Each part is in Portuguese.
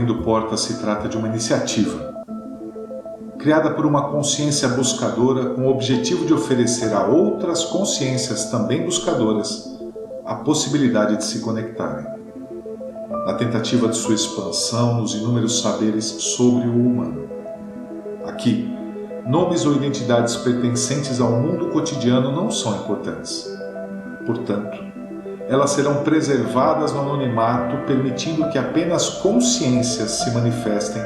Abrindo Portas se trata de uma iniciativa criada por uma consciência buscadora com o objetivo de oferecer a outras consciências também buscadoras a possibilidade de se conectarem, na tentativa de sua expansão nos inúmeros saberes sobre o humano. Aqui, nomes ou identidades pertencentes ao mundo cotidiano não são importantes. Portanto, elas serão preservadas no anonimato, permitindo que apenas consciências se manifestem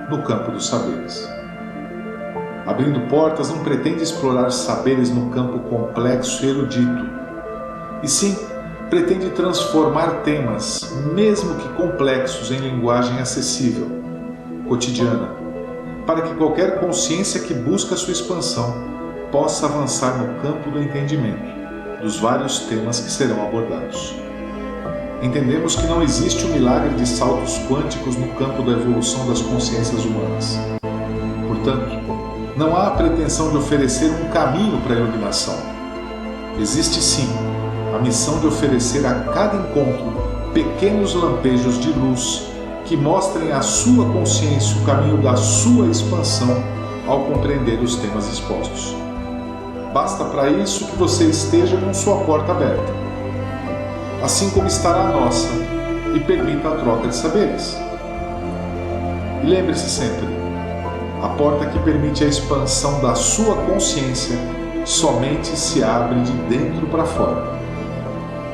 no campo dos saberes. Abrindo Portas não pretende explorar saberes no campo complexo e erudito, e sim pretende transformar temas, mesmo que complexos, em linguagem acessível, cotidiana, para que qualquer consciência que busca sua expansão possa avançar no campo do entendimento dos vários temas que serão abordados. Entendemos que não existe o milagre de saltos quânticos no campo da evolução das consciências humanas. Portanto, não há a pretensão de oferecer um caminho para a iluminação. Existe sim a missão de oferecer a cada encontro pequenos lampejos de luz que mostrem à sua consciência o caminho da sua expansão ao compreender os temas expostos. Basta para isso que você esteja com sua porta aberta, assim como estará a nossa, e permita a troca de saberes. E lembre-se sempre, a porta que permite a expansão da sua consciência somente se abre de dentro para fora.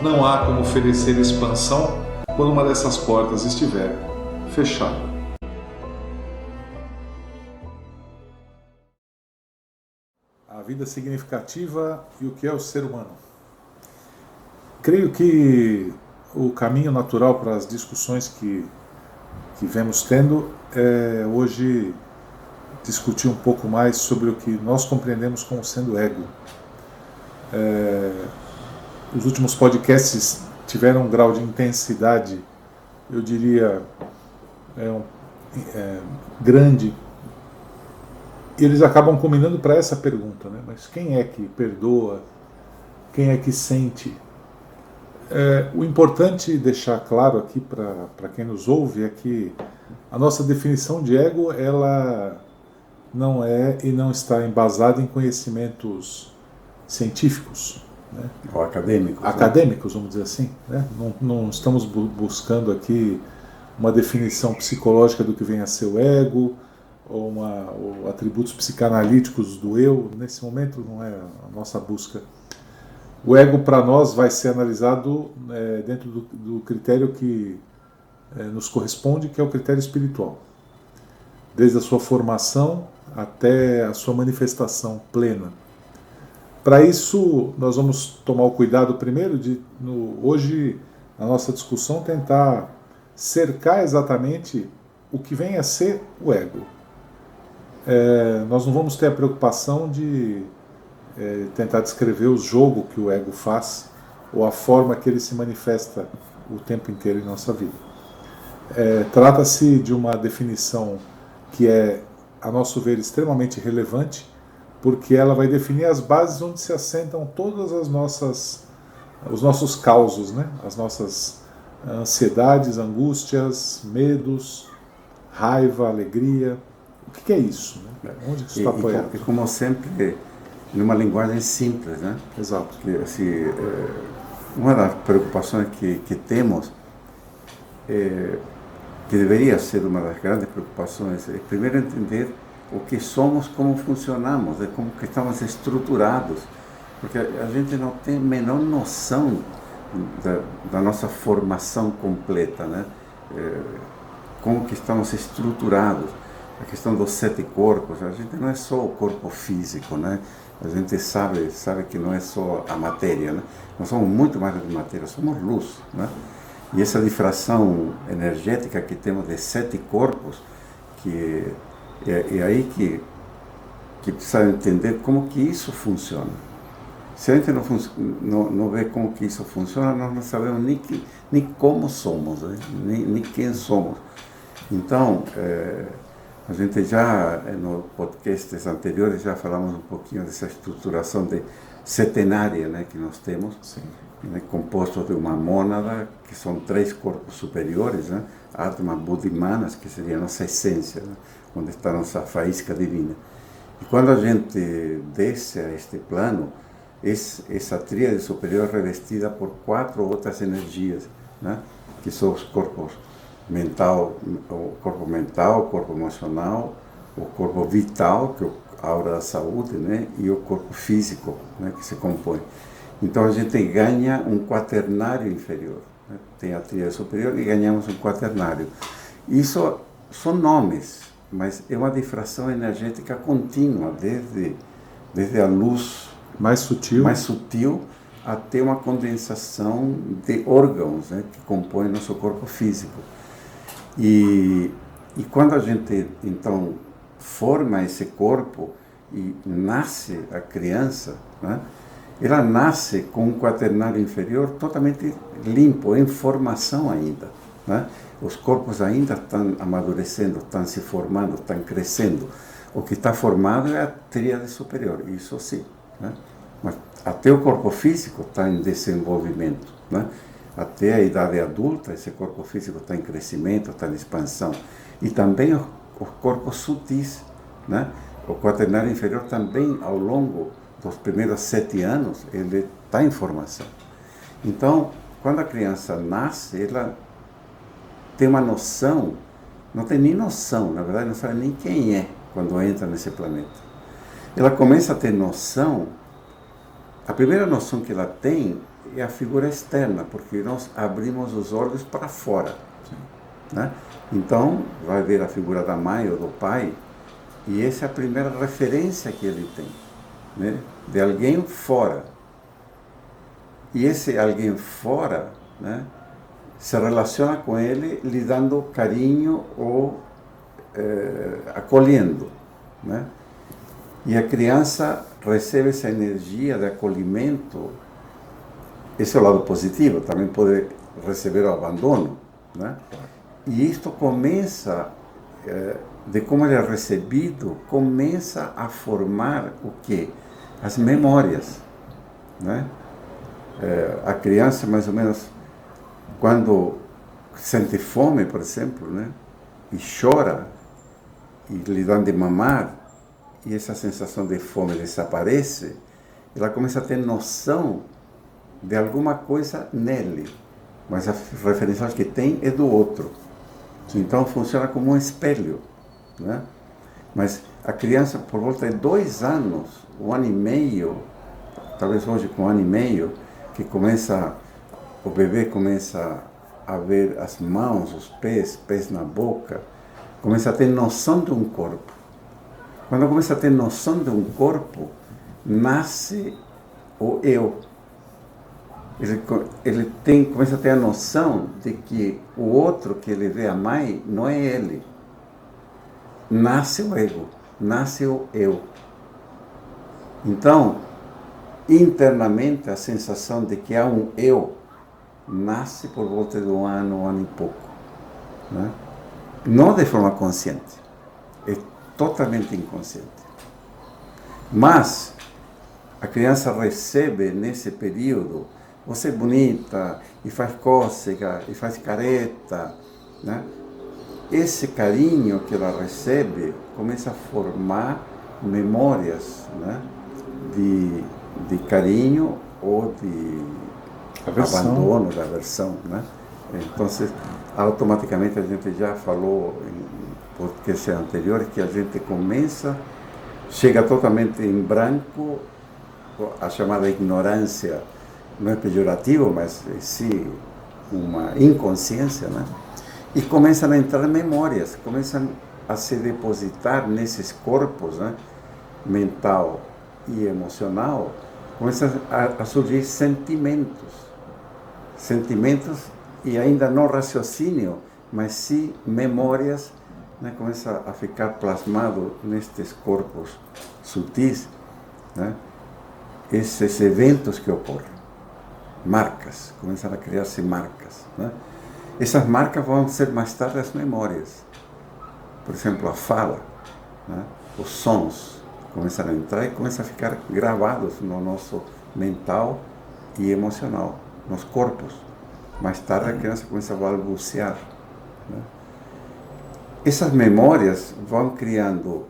Não há como oferecer expansão quando uma dessas portas estiver fechada. A vida significativa e o que é o ser humano. Creio que o caminho natural para as discussões que vemos tendo é hoje discutir um pouco mais sobre o que nós compreendemos como sendo ego. Os últimos podcasts tiveram um grau de intensidade, eu diria, grande. E eles acabam combinando para essa pergunta, né? Mas quem é que perdoa? Quem é que sente? O importante deixar claro aqui para quem nos ouve é que a nossa definição de ego, ela não é e não está embasada em conhecimentos científicos, né? Ou acadêmicos. Acadêmicos, vamos dizer assim, né? Não estamos buscando aqui uma definição psicológica do que vem a ser o ego, ou atributos psicanalíticos do eu. Nesse momento não é a nossa busca. O ego para nós vai ser analisado dentro do critério que nos corresponde, que é o critério espiritual. Desde a sua formação até a sua manifestação plena. Para isso, nós vamos tomar o cuidado primeiro de, hoje, na nossa discussão, tentar cercar exatamente o que vem a ser o ego. Nós não vamos ter a preocupação de tentar descrever o jogo que o ego faz ou a forma que ele se manifesta o tempo inteiro em nossa vida. Trata-se de uma definição que é, a nosso ver, extremamente relevante, porque ela vai definir as bases onde se assentam todas os nossos causos, né? As nossas ansiedades, angústias, medos, raiva, alegria. O que é isso? Né? Onde isso está apoiado? E como sempre, numa linguagem simples, né? Exato. Porque, assim, uma das preocupações que temos, que deveria ser uma das grandes preocupações, é primeiro entender o que somos, como funcionamos, como que estamos estruturados, porque a gente não tem a menor noção da nossa formação completa, né? Como que estamos estruturados. A questão dos 7 corpos, a gente não é só o corpo físico, né? A gente sabe que não é só a matéria, né? Nós somos muito mais do que matéria, somos luz, né? E essa difração energética que temos de 7 corpos, que é aí que precisa entender como que isso funciona. Se a gente não vê como que isso funciona, nós não sabemos nem como somos, né? nem quem somos. Então, a gente já, no podcasts anteriores, já falamos um pouquinho dessa estruturação de setenária, né, que nós temos, Sim. né, composto de uma mônada, que são 3 corpos superiores, né, Atma, Buddha e Manas, que seria a nossa essência, né, onde está a nossa faísca divina. E quando a gente desce a este plano, essa tríade superior é revestida por 4 outras energias, né, que são os corpos mental, o corpo emocional, o corpo vital, que é a aura da saúde, né, e o corpo físico, né, que se compõe. Então a gente ganha um quaternário inferior, né? Tem a tríade superior e ganhamos um quaternário. Isso são nomes, mas é uma difração energética contínua, desde a luz Mais sutil. até uma condensação de órgãos, né, que compõem nosso corpo físico. E quando a gente, então, forma esse corpo e nasce a criança, né, ela nasce com um quaternário inferior totalmente limpo, em formação ainda, né? Os corpos ainda estão amadurecendo, estão se formando, estão crescendo. O que está formado é a tríade superior, isso sim, né? Mas até o corpo físico está em desenvolvimento, né? Até a idade adulta, esse corpo físico está em crescimento, está em expansão. E também os corpos sutis, né? O quaternário inferior também, ao longo dos primeiros 7 anos, ele está em formação. Então, quando a criança nasce, ela tem uma noção, não tem nem noção, na verdade não sabe nem quem é quando entra nesse planeta. Ela começa a ter noção, a primeira noção que ela tem é a figura externa, porque nós abrimos os olhos para fora, né? Então, vai ver a figura da mãe ou do pai, e essa é a primeira referência que ele tem, né, de alguém fora. E esse alguém fora, né, se relaciona com ele lhe dando carinho ou acolhendo, né? E a criança recebe essa energia de acolhimento. Esse é o lado positivo, também pode receber o abandono, né? E isto começa, de como ele é recebido, começa a formar o quê? As memórias, né? A criança, mais ou menos, quando sente fome, por exemplo, né, e chora, e lhe dão de mamar, e essa sensação de fome desaparece, ela começa a ter noção de alguma coisa nele, mas a referência que tem é do outro. Então funciona como um espelho, né? Mas a criança, por volta de 2 anos, 1 ano e meio, talvez hoje com 1 ano e meio, que o bebê começa a ver as mãos, os pés na boca, começa a ter noção de um corpo. Quando começa a ter noção de um corpo, nasce o eu. Ele começa a ter a noção de que o outro que ele vê a mãe não é ele. Nasce o ego, nasce o eu. Então, internamente, a sensação de que há um eu nasce por volta de 1 ano e pouco, né? Não de forma consciente, é totalmente inconsciente. Mas a criança recebe nesse período, você é bonita, e faz cócega, e faz careta, né? Esse carinho que ela recebe começa a formar memórias, né, de carinho ou de abandono, de aversão, né? Então, automaticamente a gente já falou em podcast anterior que a gente chega totalmente em branco, a chamada ignorância, não é pejorativo, mas sim uma inconsciência, né? E começam a entrar memórias, começam a se depositar nesses corpos, né, mental e emocional, começam a surgir sentimentos e ainda não raciocínio, mas sim memórias, né, começa a ficar plasmado nestes corpos sutis, né, esses eventos que ocorrem, marcas, começam a criar-se marcas, né? Essas marcas vão ser mais tarde as memórias. Por exemplo, a fala, né? Os sons, começam a entrar e começam a ficar gravados no nosso mental e emocional, nos corpos. Mais tarde a criança começa a balbuciar, né? Essas memórias vão criando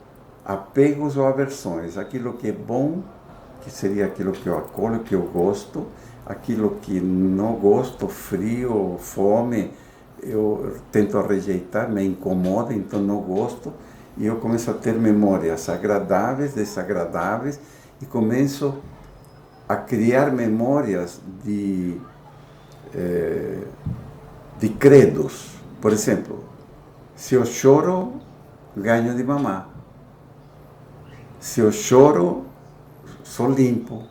apegos ou aversões. Aquilo que é bom, que seria aquilo que eu acolho, que eu gosto. Aquilo que não gosto, frio, fome, eu tento rejeitar, me incomoda, então não gosto. E eu começo a ter memórias agradáveis, desagradáveis, e começo a criar memórias de credos. Por exemplo, se eu choro, ganho de mamar. Se eu choro, sou limpo,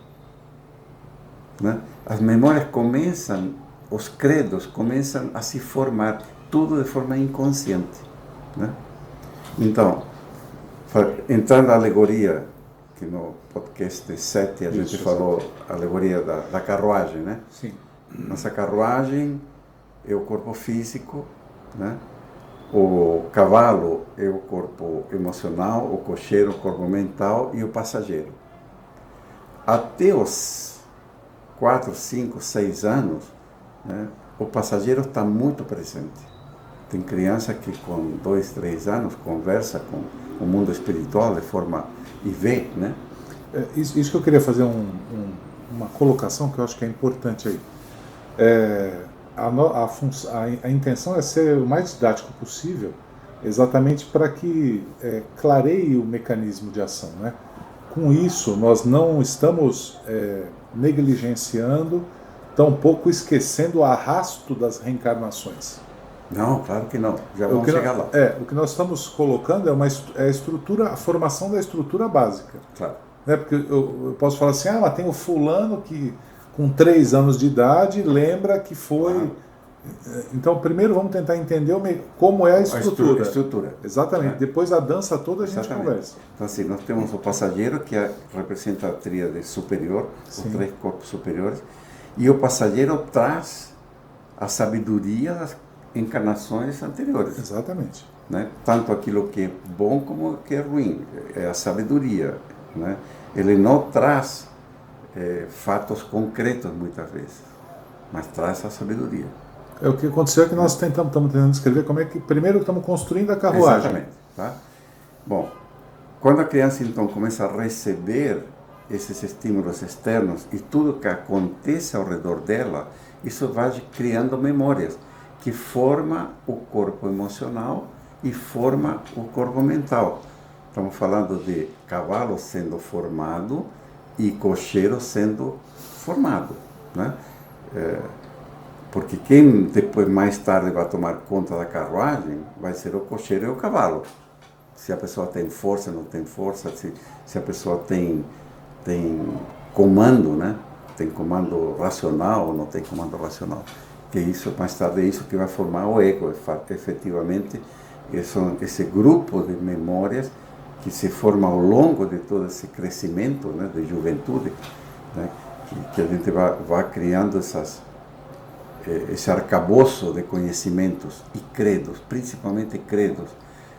né? As memórias começam, os credos começam a se formar, tudo de forma inconsciente, né? Então, entrando na alegoria, que no podcast 7 a gente falou, a alegoria da carruagem, né? Sim. Nossa carruagem é o corpo físico, né? O cavalo é o corpo emocional, o cocheiro, o corpo mental e o passageiro. Até os 4, 5, 6 anos, né, o passageiro está muito presente. Tem criança que com 2, 3 anos conversa com o mundo espiritual de forma e vê, né? Isso que eu queria fazer uma colocação que eu acho que é importante aí. A intenção é ser o mais didático possível, exatamente para que clareie o mecanismo de ação, né? Com isso, nós não estamos negligenciando, tampouco esquecendo o arrasto das reencarnações. Não, claro que não. Já vamos chegar lá. O que nós estamos colocando é a estrutura, a formação da estrutura básica. Claro. Né? Porque eu posso falar assim, mas tem o fulano que com 3 anos de idade lembra que foi... Claro. Então, primeiro vamos tentar entender como é a estrutura. A estrutura. Exatamente. É. Depois a dança toda a gente Exatamente. Conversa. Então, assim, nós temos o passageiro, que representa a tríade superior, Sim. Os 3 corpos superiores, e o passageiro traz a sabedoria das encarnações anteriores. Exatamente. Né? Tanto aquilo que é bom como o que é ruim. É a sabedoria. Né? Ele não traz fatos concretos, muitas vezes, mas traz a sabedoria. O que aconteceu é que nós estamos tentando descrever como é que, primeiro, estamos construindo a carruagem. Exatamente. Tá? Bom, quando a criança, então, começa a receber esses estímulos externos e tudo que acontece ao redor dela, isso vai criando memórias que forma o corpo emocional e forma o corpo mental. Estamos falando de cavalo sendo formado e cocheiro sendo formado, né? Porque quem depois, mais tarde, vai tomar conta da carruagem vai ser o cocheiro e o cavalo. Se a pessoa tem força, não tem força, se a pessoa tem comando, né? Tem comando racional ou não tem comando racional. Que isso, mais tarde, é isso que vai formar o ego, efetivamente. Esse grupo de memórias que se forma ao longo de todo esse crescimento, né, de juventude, né, que a gente vai criando esse arcabouço de conhecimentos e credos, principalmente credos,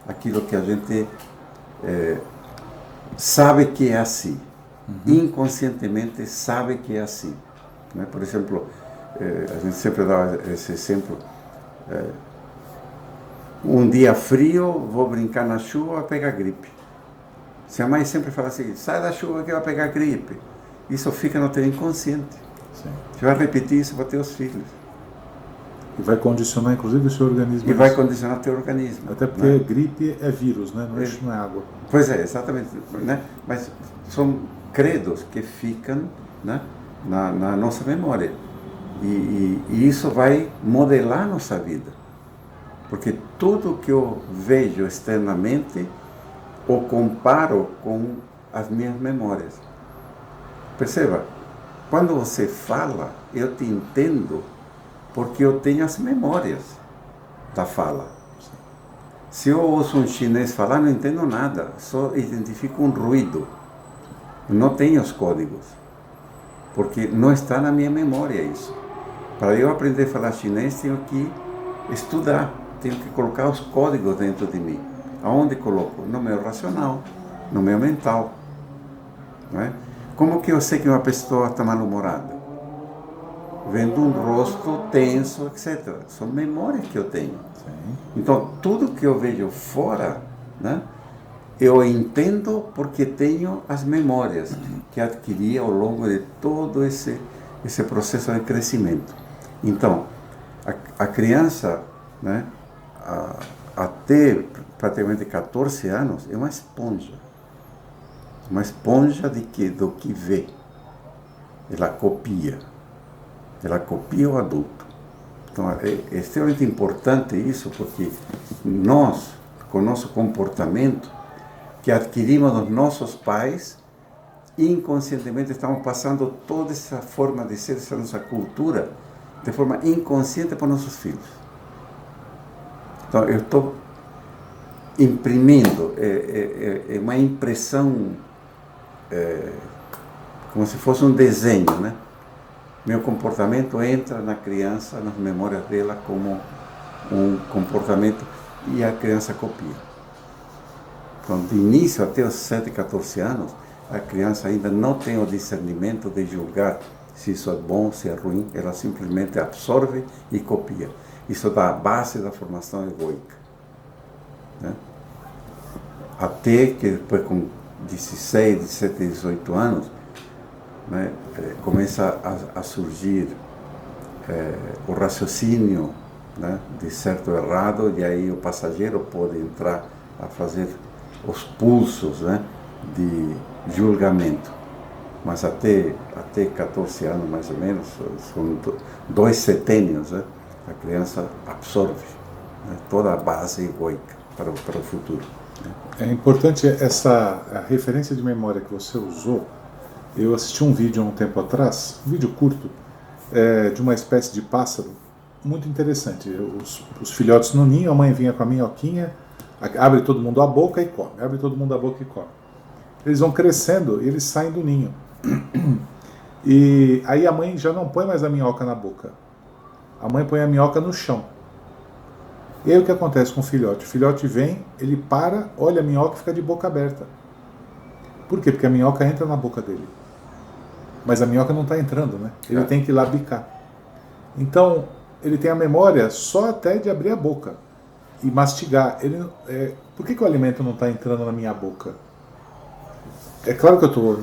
aquilo que a gente sabe que é assim, inconscientemente sabe que é assim. Né? Por exemplo, a gente sempre dá esse exemplo, um dia frio, vou brincar na chuva, pegar gripe. Se a mãe sempre fala assim, sai da chuva que vai pegar gripe, isso fica no teu inconsciente. Sim. Você vai repetir isso para teus filhos. E vai condicionar, inclusive, o seu organismo. E vai condicionar o teu organismo. Até porque, né, gripe é vírus, né? Não é água. Pois é, exatamente. Né? Mas são credos que ficam, né, na nossa memória. E isso vai modelar nossa vida. Porque tudo que eu vejo externamente, o comparo com as minhas memórias. Perceba, quando você fala, eu te entendo porque eu tenho as memórias da fala. Se eu ouço um chinês falar, não entendo nada, só identifico um ruído. Não tenho os códigos, porque não está na minha memória isso. Para eu aprender a falar chinês, tenho que estudar, tenho que colocar os códigos dentro de mim. Aonde coloco? No meu racional, no meu mental. não é? Como que eu sei que uma pessoa está mal-humorada? Vendo um rosto tenso, etc. São memórias que eu tenho. Sim. Então, tudo que eu vejo fora, né, eu entendo porque tenho as memórias que adquiri ao longo de todo esse processo de crescimento. Então, a criança, né, até praticamente 14 anos, é uma esponja. Uma esponja do que vê. Ela copia. Ela copia o adulto. Então, é extremamente importante isso, porque nós, com o nosso comportamento, que adquirimos dos nossos pais, inconscientemente estamos passando toda essa forma de ser, essa nossa cultura, de forma inconsciente para nossos filhos. Então, eu estou imprimindo, é uma impressão, como se fosse um desenho, né? Meu comportamento entra na criança, nas memórias dela, como um comportamento, e a criança copia. Então, de início até os 7, 14 anos, a criança ainda não tem o discernimento de julgar se isso é bom, se é ruim, ela simplesmente absorve e copia. Isso dá a base da formação egoica, né? Até que depois, com 16, 17, 18 anos, né, começa a surgir o raciocínio, né, de certo e errado, e aí o passageiro pode entrar a fazer os pulsos, né, de julgamento. Mas até 14 anos, mais ou menos, são 2 setênios, né, a criança absorve, né, toda a base egoica para o futuro. É importante a referência de memória que você usou. Eu assisti um vídeo há um tempo atrás, um vídeo curto, de uma espécie de pássaro, muito interessante. Os filhotes no ninho, a mãe vinha com a minhoquinha, abre todo mundo a boca e come, abre todo mundo a boca e come. Eles vão crescendo e eles saem do ninho. E aí a mãe já não põe mais a minhoca na boca. A mãe põe a minhoca no chão. E aí o que acontece com o filhote? O filhote vem, ele para, olha a minhoca e fica de boca aberta. Por quê? Porque a minhoca entra na boca dele. Mas a minhoca não está entrando, né? Ele tem que ir lá bicar. Então, ele tem a memória só até de abrir a boca e mastigar. Por que o alimento não está entrando na minha boca? É claro que eu estou...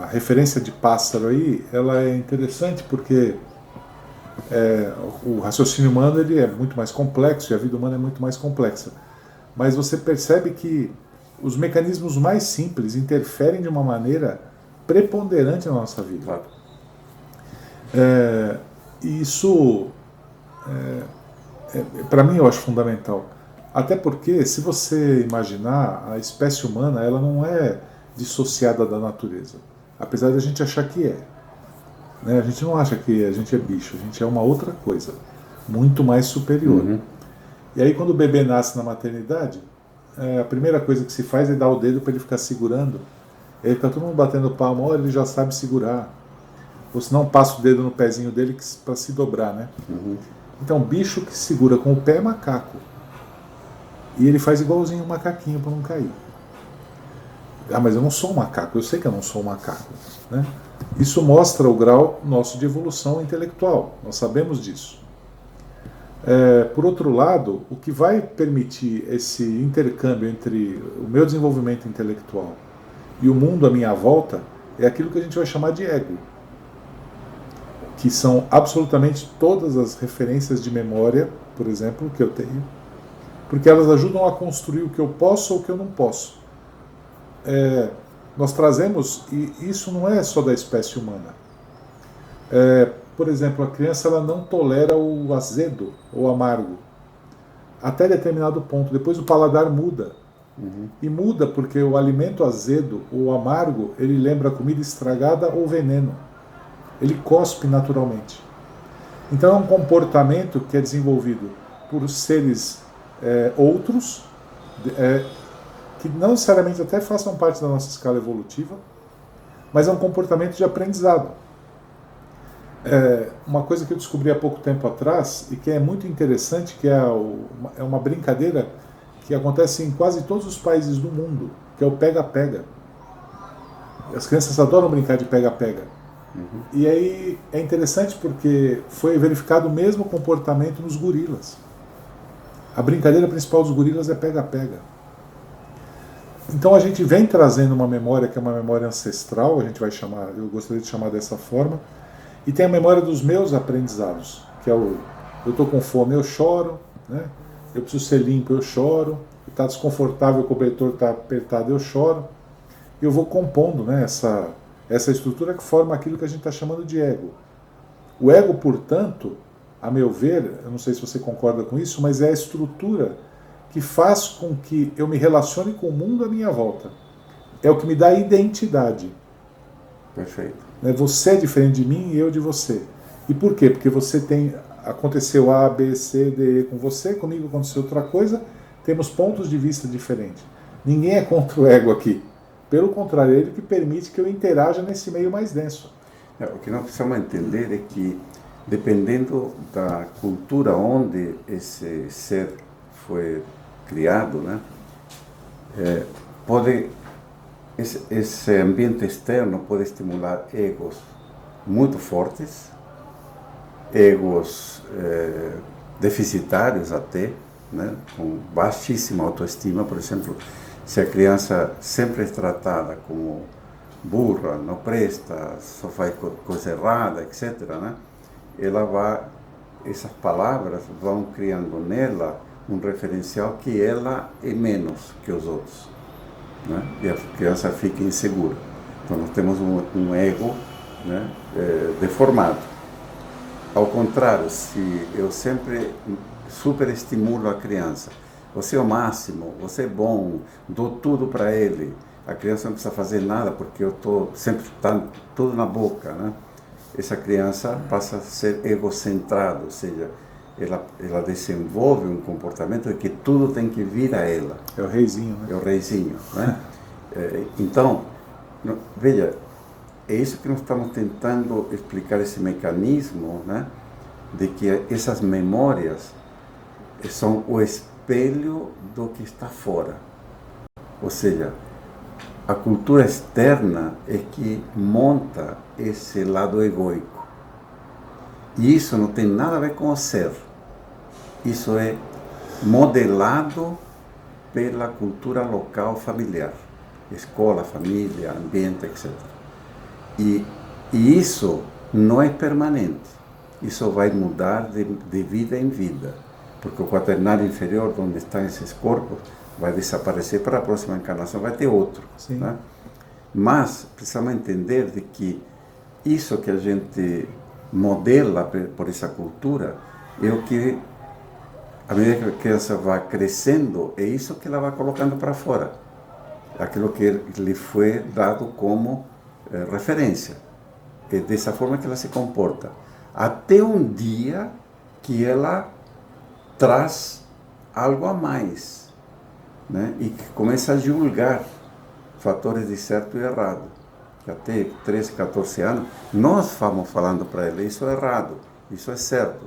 A referência de pássaro aí, ela é interessante porque o raciocínio humano ele é muito mais complexo e a vida humana é muito mais complexa. Mas você percebe que os mecanismos mais simples interferem de uma maneira preponderante na nossa vida. Claro. E isso, para mim, eu acho fundamental. Até porque, se você imaginar, a espécie humana ela não é dissociada da natureza. Apesar de a gente achar que é. Né? A gente não acha que a gente é bicho, a gente é uma outra coisa, muito mais superior. Uhum. E aí, quando o bebê nasce na maternidade, a primeira coisa que se faz é dar o dedo para ele ficar segurando. E aí fica todo mundo batendo palma, olha, ele já sabe segurar. Ou senão passa o dedo no pezinho dele para se dobrar, né? Uhum. Então, bicho que segura com o pé é macaco. E ele faz igualzinho um macaquinho para não cair. Ah, mas eu não sou um macaco, eu sei que eu não sou um macaco, né? Isso mostra o grau nosso de evolução intelectual, nós sabemos disso. Por outro lado, o que vai permitir esse intercâmbio entre o meu desenvolvimento intelectual e o mundo à minha volta é aquilo que a gente vai chamar de ego, que são absolutamente todas as referências de memória, por exemplo, que eu tenho, porque elas ajudam a construir o que eu posso ou o que eu não posso. Nós trazemos, e isso não é só da espécie humana. Por exemplo, a criança ela não tolera o azedo ou amargo até determinado ponto. Depois o paladar muda. Uhum. E muda porque o alimento azedo ou amargo ele lembra comida estragada ou veneno. Ele cospe naturalmente. Então é um comportamento que é desenvolvido por seres outros, que não necessariamente até façam parte da nossa escala evolutiva, mas é um comportamento de aprendizado. Uma coisa que eu descobri há pouco tempo atrás, e que é muito interessante, que é uma brincadeira que acontece em quase todos os países do mundo, que é o pega-pega. As crianças adoram brincar de pega-pega. E aí é interessante porque foi verificado o mesmo comportamento nos gorilas. A brincadeira principal dos gorilas é pega-pega. Então a gente vem trazendo uma memória que é uma memória ancestral, a gente vai chamar, eu gostaria de chamar dessa forma, e tem a memória dos meus aprendizados, que é o eu estou com fome, eu choro, né? Eu preciso ser limpo, eu choro, está desconfortável, o cobertor está apertado, eu choro. E eu vou compondo, né, essa estrutura que forma aquilo que a gente está chamando de ego. O ego, portanto, a meu ver, eu não sei se você concorda com isso, mas é a estrutura que faz com que eu me relacione com o mundo à minha volta. É o que me dá identidade. Perfeito. Você é diferente de mim e eu de você. E por quê? Porque você aconteceu A, B, C, D, E com você, comigo aconteceu outra coisa, temos pontos de vista diferentes. Ninguém é contra o ego aqui. Pelo contrário, é ele que permite que eu interaja nesse meio mais denso. O que nós precisamos entender é que, dependendo da cultura onde esse ser foi criado, né, esse ambiente externo pode estimular egos muito fortes, egos deficitários até, né, com baixíssima autoestima. Por exemplo, se a criança sempre é tratada como burra, não presta, só faz coisa errada, etc., né, essas palavras vão criando nela um referencial que ela é menos que os outros, né, e a criança fica insegura. Então nós temos um ego, né, deformado. Ao contrário, se eu sempre superestimulo a criança, você é o máximo, você é bom, dou tudo para ele, a criança não precisa fazer nada porque eu estou sempre tudo na boca, né? Essa criança passa a ser egocentrada, ou seja, ela desenvolve um comportamento de que tudo tem que vir a ela. É o reizinho, né? É o reizinho, né? Então, veja, é isso que nós estamos tentando explicar, esse mecanismo, né, de que essas memórias são o espelho do que está fora. Ou seja, a cultura externa é que monta esse lado egoico. E isso não tem nada a ver com o ser. Isso é modelado pela cultura local familiar. Escola, família, ambiente, etc. E isso não é permanente. Isso vai mudar de vida em vida. Porque o quaternário inferior, onde estão esses corpos, vai desaparecer para a próxima encarnação, vai ter outro. Né? Mas precisamos entender de que isso que a gente modela por essa cultura é o que, à medida que a criança vai crescendo, é isso que ela vai colocando para fora. Aquilo que lhe foi dado como referência. É dessa forma que ela se comporta. Até um dia que ela traz algo a mais, né? E que começa a julgar fatores de certo e errado. Até 13, 14 anos, nós vamos falando para ela, isso é errado, isso é certo,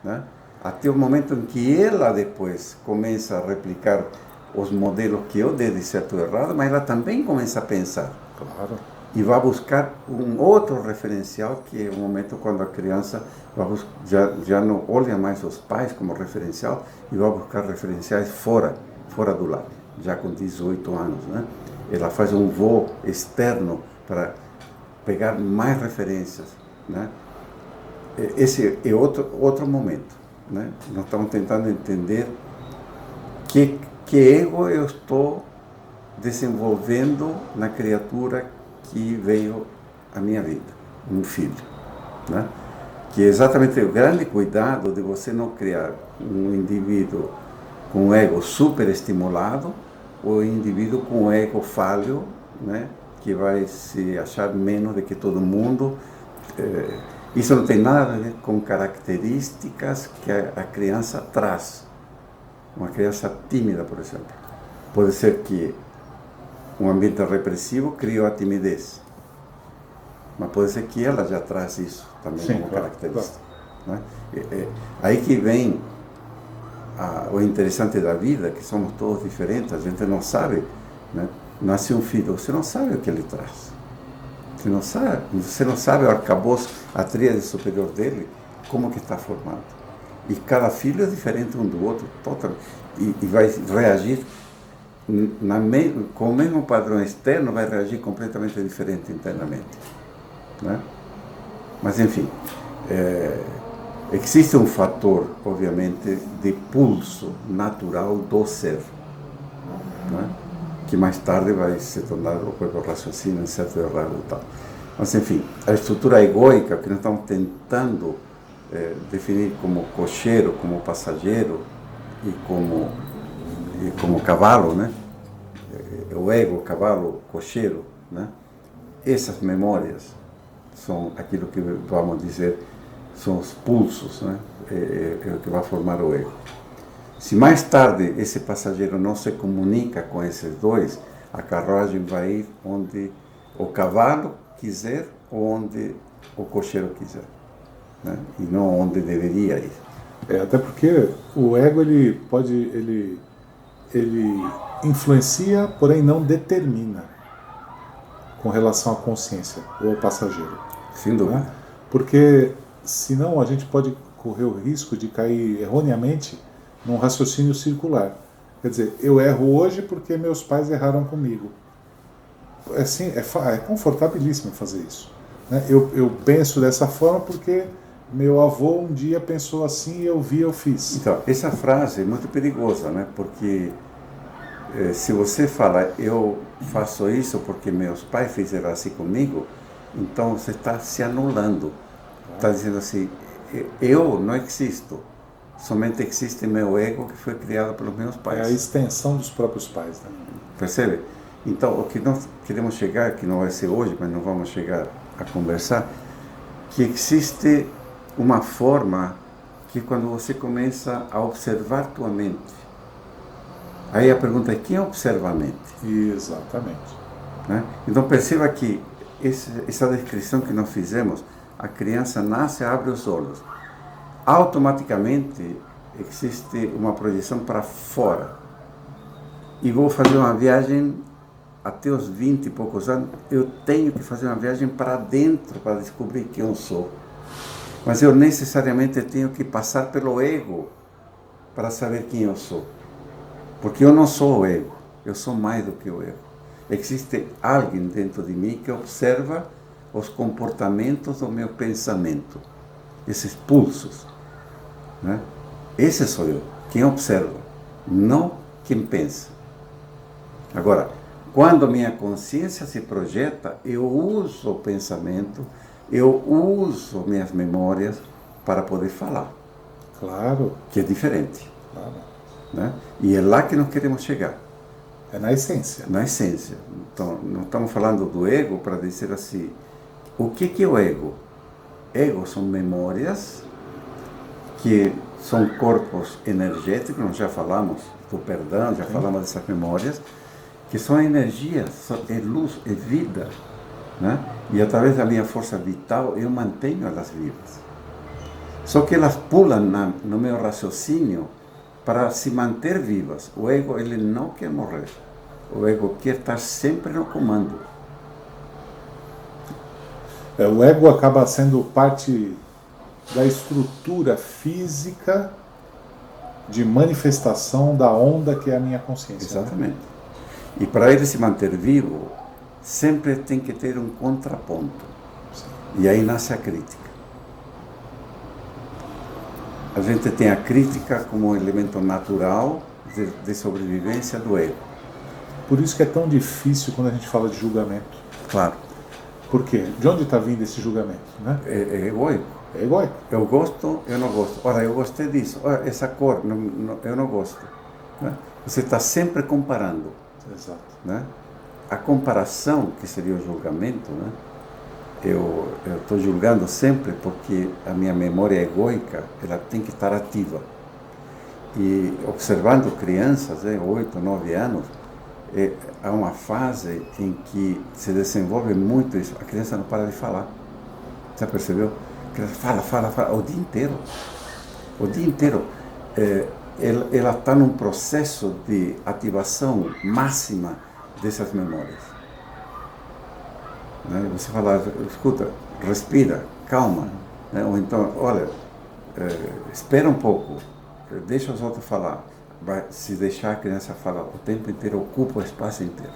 né? Até o momento em que ela depois começa a replicar os modelos que eu dei de certo e errado, mas ela também começa a pensar. Claro. E vai buscar um outro referencial, que é o momento quando a criança já não olha mais os pais como referencial e vai buscar referenciais fora do lar, já com 18 anos, né? Ela faz um voo externo para pegar mais referências, né? Esse é outro momento, né? Nós estamos tentando entender que ego eu estou desenvolvendo na criatura que veio à minha vida, um filho, né? Que é exatamente o grande cuidado de você não criar um indivíduo com um ego superestimulado ou um indivíduo com um ego falho, né? Que vai se achar menos do que todo mundo. Isso não tem nada a ver com características que a criança traz. Uma criança tímida, por exemplo. Pode ser que um ambiente repressivo criou a timidez. Mas pode ser que ela já traz isso também como característica. Claro. Né? Aí que vem o interessante da vida, que somos todos diferentes, a gente não sabe, né? Nasce um filho, você não sabe o que ele traz. Você não sabe o arcabouço, a tríade superior dele, como que está formado. E cada filho é diferente um do outro, totalmente. E vai reagir com o mesmo padrão externo, vai reagir completamente diferente internamente. Né? Mas, enfim, existe um fator, obviamente, de pulso natural do ser, né? Que mais tarde vai se tornar o próprio raciocínio, certo e errado e tal. Mas, enfim, a estrutura egóica que nós estamos tentando definir como cocheiro, como passageiro e como cavalo, né? O ego, cavalo, cocheiro, né? Essas memórias são aquilo que vamos dizer são os pulsos, né? É o que vai formar o ego. Se mais tarde esse passageiro não se comunica com esses dois, a carruagem vai ir onde o cavalo quiser ou onde o cocheiro quiser, né? E não onde deveria ir. Até porque o ego ele influencia, porém não determina com relação à consciência ou ao passageiro. Sem dúvida. Né? Porque senão a gente pode correr o risco de cair erroneamente num raciocínio circular. Quer dizer, eu erro hoje porque meus pais erraram comigo. É confortabilíssimo fazer isso. Né? Eu penso dessa forma porque meu avô um dia pensou assim e eu fiz. Então, essa frase é muito perigosa, né? Porque se você fala, eu faço isso porque meus pais fizeram assim comigo, então você está se anulando. Está dizendo assim, eu não existo. Somente existe meu ego que foi criado pelos meus pais. É a extensão dos próprios pais. Né? Percebe? Então, o que nós queremos chegar, que não vai ser hoje, mas não vamos chegar a conversar, que existe uma forma que quando você começa a observar tua mente, aí a pergunta é, quem observa a mente? Exatamente. Né? Então perceba que essa descrição que nós fizemos, a criança nasce, abre os olhos, automaticamente existe uma projeção para fora. E vou fazer uma viagem até os 20 e poucos anos, eu tenho que fazer uma viagem para dentro para descobrir quem eu sou. Mas eu necessariamente tenho que passar pelo ego para saber quem eu sou. Porque eu não sou o ego, eu sou mais do que o ego. Existe alguém dentro de mim que observa os comportamentos do meu pensamento, esses pulsos. Né? Esse sou eu, quem observa, não quem pensa. Agora, quando minha consciência se projeta, eu uso o pensamento, eu uso minhas memórias para poder falar. Claro. Que é diferente. Claro. Né? E é lá que nós queremos chegar. É na essência. Na essência. Então, nós estamos falando do ego para dizer assim, o que é o ego? Ego são memórias que são corpos energéticos, nós já falamos do perdão, já falamos dessas memórias, que são energias, é luz, é vida. Né? E através da minha força vital eu mantenho elas vivas. Só que elas pulam no meu raciocínio para se manter vivas. O ego, ele não quer morrer. O ego quer estar sempre no comando. O ego acaba sendo parte da estrutura física de manifestação da onda que é a minha consciência. Exatamente. Né? E para ele se manter vivo, sempre tem que ter um contraponto. Sim. E aí nasce a crítica. A gente tem a crítica como um elemento natural de sobrevivência do ego. Por isso que é tão difícil quando a gente fala de julgamento. Claro. Por quê? De onde está vindo esse julgamento? Né? É egoico. É egoico. Eu gosto, eu não gosto. Ora, eu gostei disso. Ora, essa cor, eu não gosto. Né? Você está sempre comparando. Exato. Né? A comparação, que seria o julgamento, né? Eu estou julgando sempre porque a minha memória egoica, ela tem que estar ativa. E observando crianças, 8, 9 anos, há uma fase em que se desenvolve muito isso. A criança não para de falar. Já percebeu? A criança fala o dia inteiro. O dia inteiro. Ela está num processo de ativação máxima dessas memórias. né? Você fala, escuta, respira, calma, né? Ou então, olha, espera um pouco, deixa os outros falar. Se deixar a criança falar o tempo inteiro, ocupa o espaço inteiro.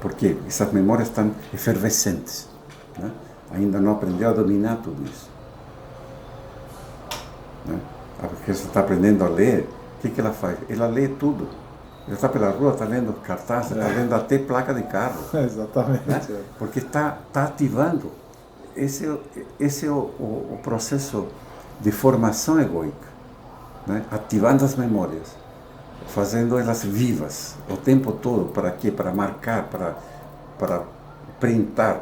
Porque essas memórias estão efervescentes, né? Ainda não aprendeu a dominar tudo isso, né? A criança está aprendendo a ler, o que ela faz? Ela lê tudo. Ela está pela rua, está lendo cartaz, está lendo até placa de carro. Exatamente. Né? Porque está ativando. Esse é o processo de formação egóica, né? Ativando as memórias, fazendo elas vivas o tempo todo. Para quê? Para marcar, para printar,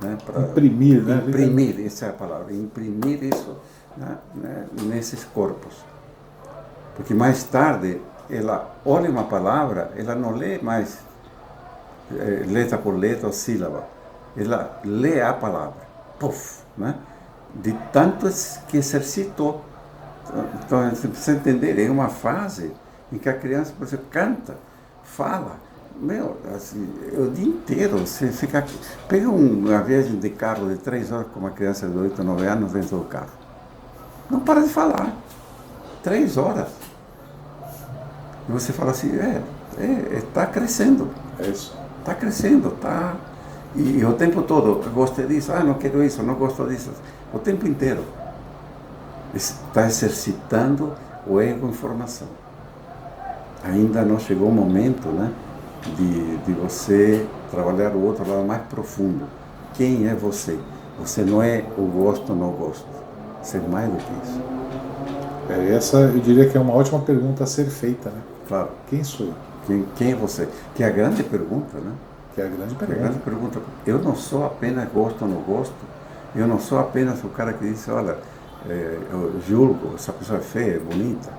né? Para imprimir, né? Imprimir, essa é a palavra, imprimir isso, né? Nesses corpos. Porque mais tarde ela olha uma palavra, ela não lê mais letra por letra ou sílaba, ela lê a palavra, puf, né? De tanto que exercitou. Então você precisa entender, é uma fase em que a criança, por exemplo, canta, fala, assim, o dia inteiro, você fica aqui. Pega uma viagem de carro de 3 horas com uma criança de 8, 9 anos dentro do carro, não para de falar, 3 horas. E você fala assim, está crescendo. É isso. Está crescendo, está... E o tempo todo, eu gostei disso, não quero isso, não gosto disso. O tempo inteiro. Está exercitando o ego em formação. Ainda não chegou o momento, né, de você trabalhar o outro lado mais profundo. Quem é você? Você não é o gosto ou não gosto. Você é mais do que isso. Essa eu diria que é uma ótima pergunta a ser feita, né? Claro. Quem sou eu? Quem é você? Que é a grande pergunta, né? Que é a grande A pergunta. grande pergunta. Eu não sou apenas gosto ou não gosto. Eu não sou apenas o cara que diz, olha, eu julgo, essa pessoa é feia, é bonita.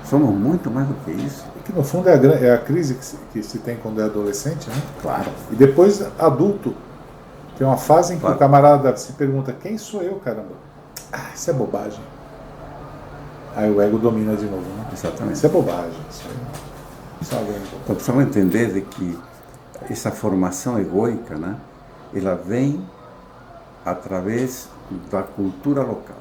Somos muito mais do que isso. E que no fundo é a crise que se tem quando é adolescente, né? Claro. E depois, adulto, tem uma fase em que Claro. o camarada se pergunta, quem sou eu, caramba? Isso é bobagem. Aí o ego domina de novo, né? Exatamente. Isso é bobagem. Isso é uma grande bobagem. Então precisamos entender de que essa formação egóica, né, ela vem através da cultura local,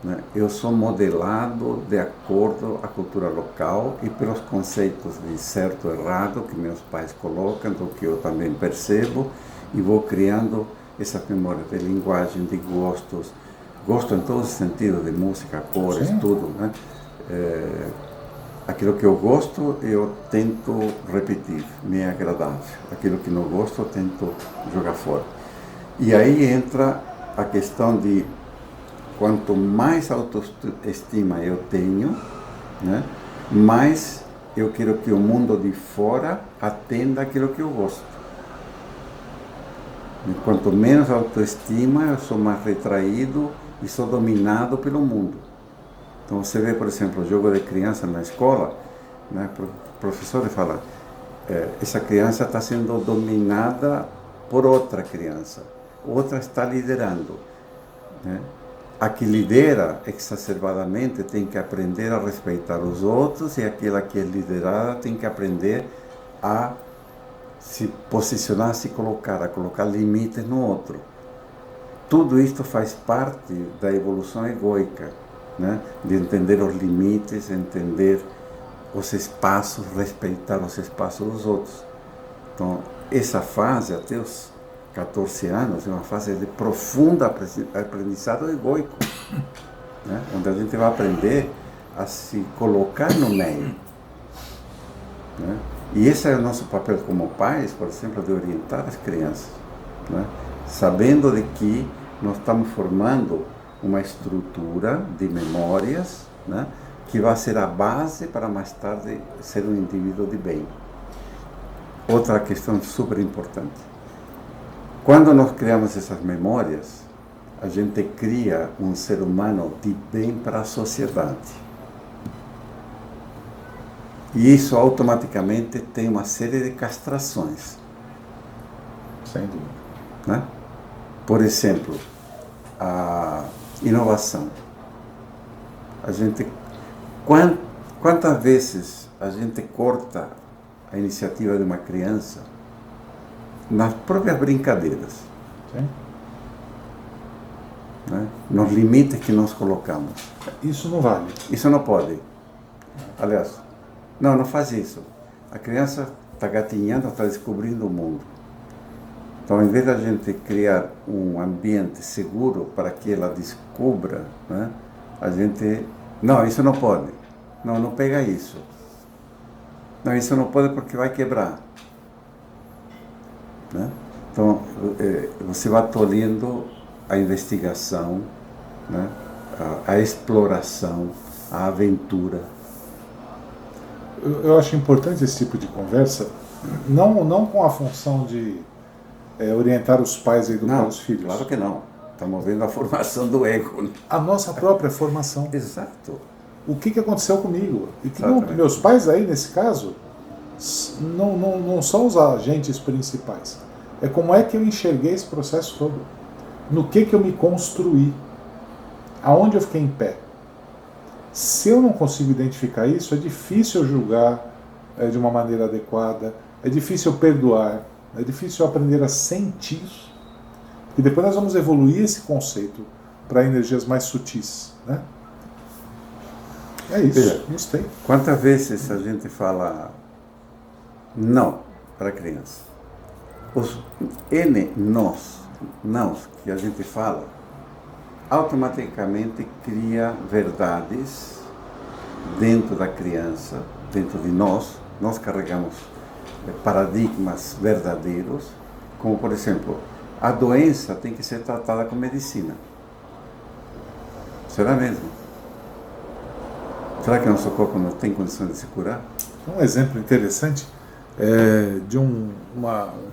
né? Eu sou modelado de acordo à cultura local e pelos conceitos de certo e errado que meus pais colocam, do que eu também percebo, e vou criando essas memórias de linguagem, de gostos, gosto em todos os sentidos, de música, cores, Sim. tudo, né? Aquilo que eu gosto, eu tento repetir, me é agradável. Aquilo que não gosto, eu tento jogar fora. E aí entra a questão de quanto mais autoestima eu tenho, né, mais eu quero que o mundo de fora atenda aquilo que eu gosto. E quanto menos autoestima, eu sou mais retraído e sou dominado pelo mundo. Então você vê, por exemplo, o jogo de criança na escola, né, o professor fala, essa criança está sendo dominada por outra criança, outra está liderando, né? A que lidera exacerbadamente tem que aprender a respeitar os outros, e aquela que é liderada tem que aprender a se posicionar, se colocar, a colocar limites no outro. Tudo isto faz parte da evolução egóica, né? De entender os limites, entender os espaços, respeitar os espaços dos outros. Então, essa fase, até os 14 anos, é uma fase de profundo aprendizado egóico, né? Onde a gente vai aprender a se colocar no meio, né? E esse é o nosso papel como pais, por exemplo, de orientar as crianças, né? Sabendo de que nós estamos formando uma estrutura de memórias, né, que vai ser a base para mais tarde ser um indivíduo de bem. Outra questão super importante. Quando nós criamos essas memórias, a gente cria um ser humano de bem para a sociedade. E isso automaticamente tem uma série de castrações. Sem dúvida. Né? Por exemplo, a inovação. A gente, quantas vezes a gente corta a iniciativa de uma criança nas próprias brincadeiras, Sim. né? Nos limites que nós colocamos. Isso não vale. Isso não pode. Aliás, não faz isso. A criança está gatinhando, está descobrindo o mundo. Então, em vez da gente criar um ambiente seguro para que ela descubra, né, a gente... Não, isso não pode. Não pega isso. Não, isso não pode porque vai quebrar. Né? Então, você vai tolhendo a investigação, né, a exploração, a aventura. Eu acho importante esse tipo de conversa, não com a função de orientar os pais a educar os filhos. Claro que não. Estamos vendo a formação do ego. Né? A nossa própria formação. Exato. O que aconteceu comigo? E que meus pais aí, nesse caso, não são os agentes principais. É como é que eu enxerguei esse processo todo. No que eu me construí. Aonde eu fiquei em pé. Se eu não consigo identificar isso, é difícil eu julgar de uma maneira adequada, é difícil eu perdoar, é difícil eu aprender a sentir. E depois nós vamos evoluir esse conceito para energias mais sutis, né? É isso, Veja, gostei. Quantas vezes a gente fala não para a criança? Os nãos que a gente fala, automaticamente cria verdades dentro da criança, dentro de nós. Nós carregamos paradigmas verdadeiros, como, por exemplo, a doença tem que ser tratada com medicina. Será mesmo? Será que nosso corpo não tem condição de se curar? Um exemplo interessante de um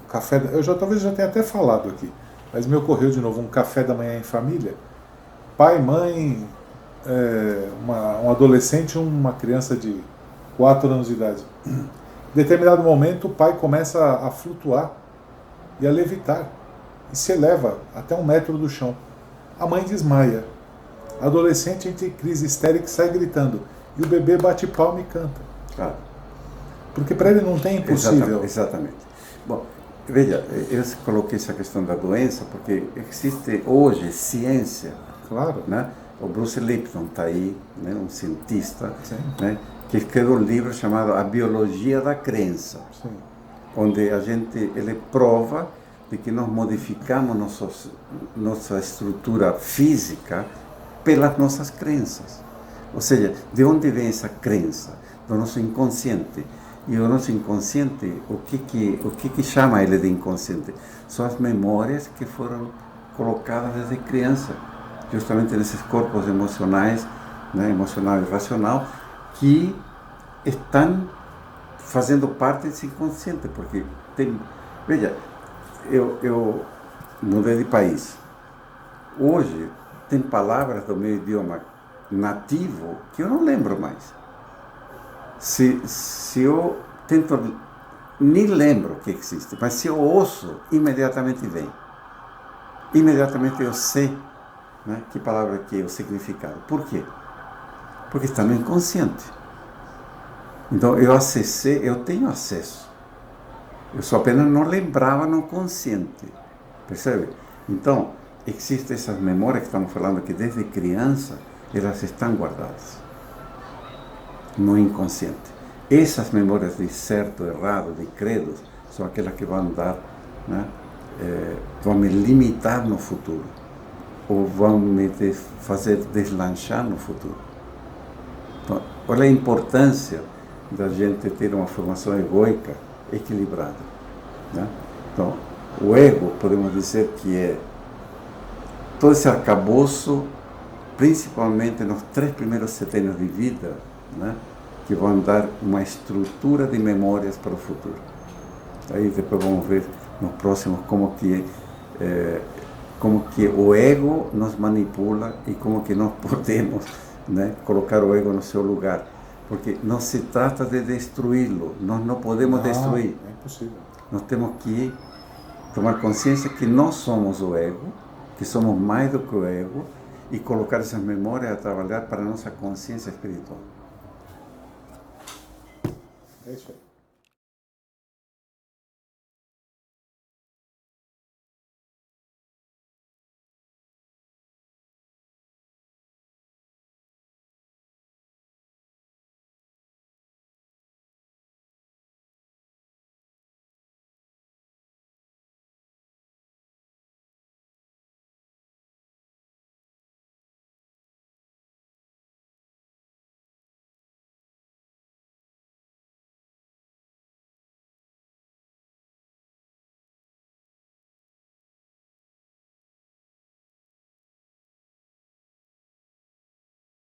café, talvez já tenha até falado aqui, mas me ocorreu de novo um café da manhã em família. Pai, mãe, um adolescente e uma criança de 4 anos de idade. Em determinado momento, o pai começa a flutuar e a levitar, e se eleva até 1 metro do chão. A mãe desmaia. A adolescente entra em crise histérica e sai gritando. E o bebê bate palma e canta. Claro. Porque para ele não tem impossível. Exatamente. Bom, veja, eu coloquei essa questão da doença porque existe hoje ciência. Claro. Né? O Bruce Lipton está aí, né? Um cientista, né? Que escreveu um livro chamado A Biologia da Crença. Sim. Onde ele prova de que nós modificamos nossa estrutura física pelas nossas crenças. Ou seja, de onde vem essa crença? Do nosso inconsciente. E o nosso inconsciente, o que chama ele de inconsciente? São as memórias que foram colocadas desde criança, justamente nesses corpos emocionais, né, emocional e racional, que estão fazendo parte desse inconsciente, porque veja, eu mudei de país. Hoje tem palavras do meu idioma nativo que eu não lembro mais. Se eu tento, nem lembro que existe, mas se eu ouço, imediatamente vem. Imediatamente eu sei, né, que palavra que é o significado. Por quê? Porque está no inconsciente. Então eu tenho acesso. Eu só apenas não lembrava no consciente. Percebe? Então, existem essas memórias que estamos falando que desde criança, elas estão guardadas no inconsciente. Essas memórias de certo, errado, de credos, são aquelas que vão dar, né, vão me limitar no futuro, ou vão me fazer deslanchar no futuro. Então, olha a importância da gente ter uma formação egoica equilibrada. Né? Então, o ego, podemos dizer que é todo esse arcabouço, principalmente nos 3 primeiros setênios de vida, né, que vão dar uma estrutura de memórias para o futuro. Aí depois vamos ver no próximo como que o ego nos manipula e como que nós podemos, né, colocar o ego no seu lugar. Porque não se trata de destruí-lo, nós não podemos destruir. É impossível. Nós temos que tomar consciência que nós somos o ego, que somos mais do que o ego, e colocar essas memórias a trabalhar para a nossa consciência espiritual. É isso aí.